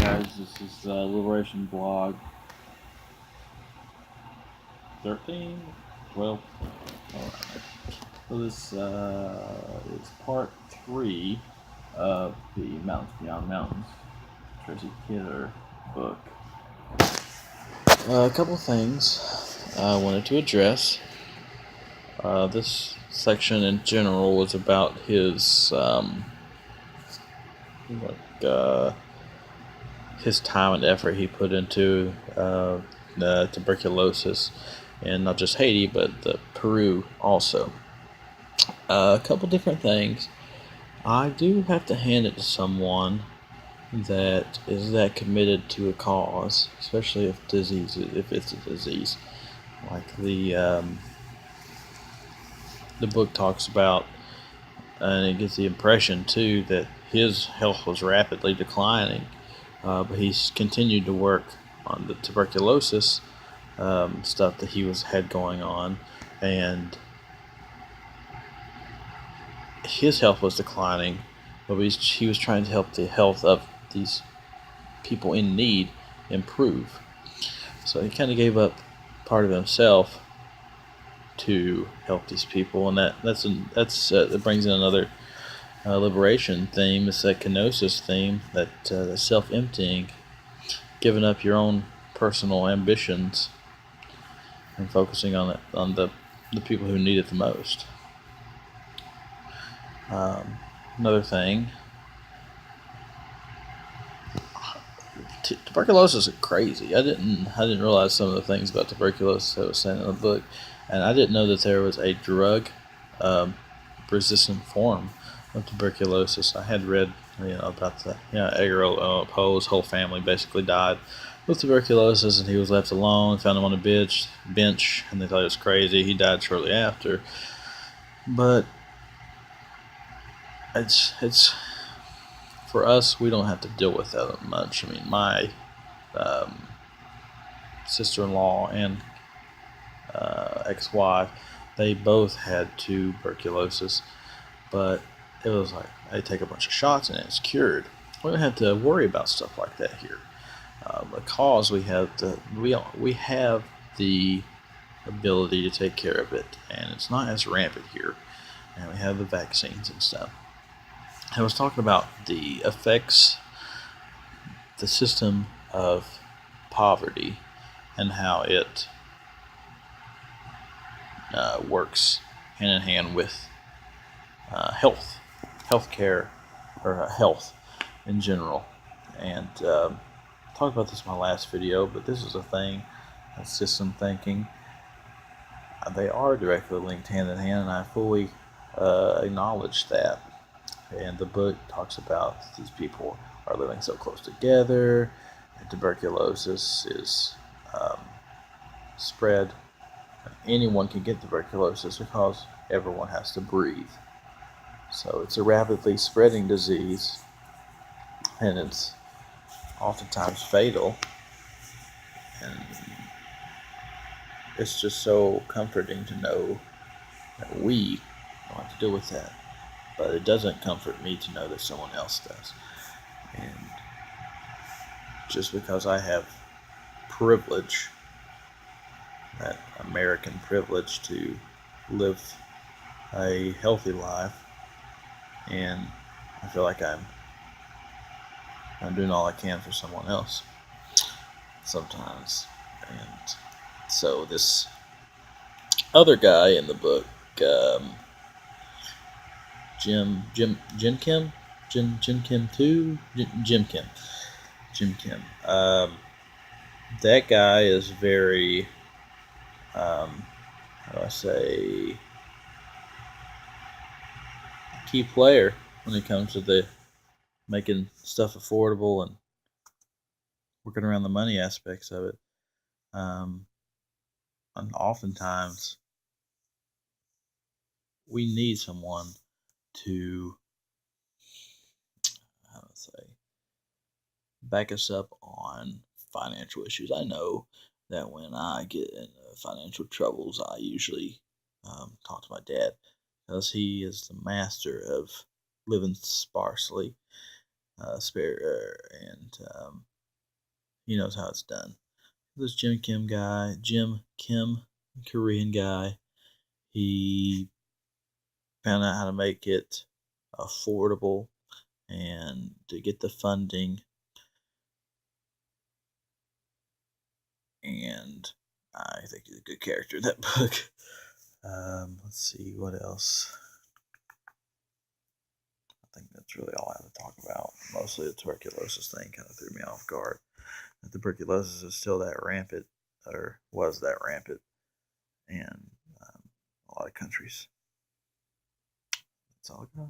guys, this is Liberation Blog 13, 12. Alright. So this is part 3 of the Mountains Beyond Mountains, Tracy Kidder book. A couple things I wanted to address. This section in general was about his his time and effort he put into tuberculosis, and not just Haiti, but Peru also. A couple different things. I do have to hand it to someone that is that committed to a cause, especially if it's a disease, like the book talks about, and it gives the impression too that his health was rapidly declining, but he's continued to work on the tuberculosis stuff that he had going on, and his health was declining, but he was trying to help the health of these people in need improve. So he kind of gave up part of himself to help these people, and that brings in another liberation theme. It's that kenosis theme, that self-emptying, giving up your own personal ambitions and focusing on the people who need it the most. Another thing, tuberculosis is crazy. I didn't realize some of the things about tuberculosis that was saying in the book, and I didn't know that there was a drug resistant form of tuberculosis. I had read about the Edgar Poe's whole family basically died with tuberculosis, and he was left alone. Found him on a bench, and they thought it was crazy. He died shortly after. But it's for us, we don't have to deal with that much. I mean, my sister-in-law and ex-wife, they both had tuberculosis, but it was like they take a bunch of shots and it's cured. We don't have to worry about stuff like that here, because we have the ability to take care of it, and it's not as rampant here, and we have the vaccines and stuff. I was talking about the effects, the system of poverty, and how it works hand in hand with healthcare, or health in general. And I talked about this in my last video, but this is a thing, system thinking. They are directly linked hand in hand, and I fully acknowledge that. And the book talks about these people are living so close together, and tuberculosis is spread. Anyone can get tuberculosis because everyone has to breathe. So it's a rapidly spreading disease, and it's oftentimes fatal. And it's just so comforting to know that we don't have to deal with that. But it doesn't comfort me to know that someone else does. And just because I have privilege, that American privilege to live a healthy life, and I feel like I'm doing all I can for someone else sometimes. And so this other guy in the book, Jim Kim 2, Jim Kim. That guy is very, how do I say, key player when it comes to the making stuff affordable and working around the money aspects of it. And oftentimes we need someone to, how do I say, back us up on financial issues. I know that when I get in financial troubles, I usually talk to my dad, because he is the master of living sparsely, and He knows how it's done. This Jim Kim, Korean guy, he found out how to make it affordable and to get the funding. And I think he's a good character in that book. Let's see, what else? I think that's really all I have to talk about. Mostly the tuberculosis thing kind of threw me off guard. The tuberculosis is still that rampant, or was that rampant, in a lot of countries. That's all I got.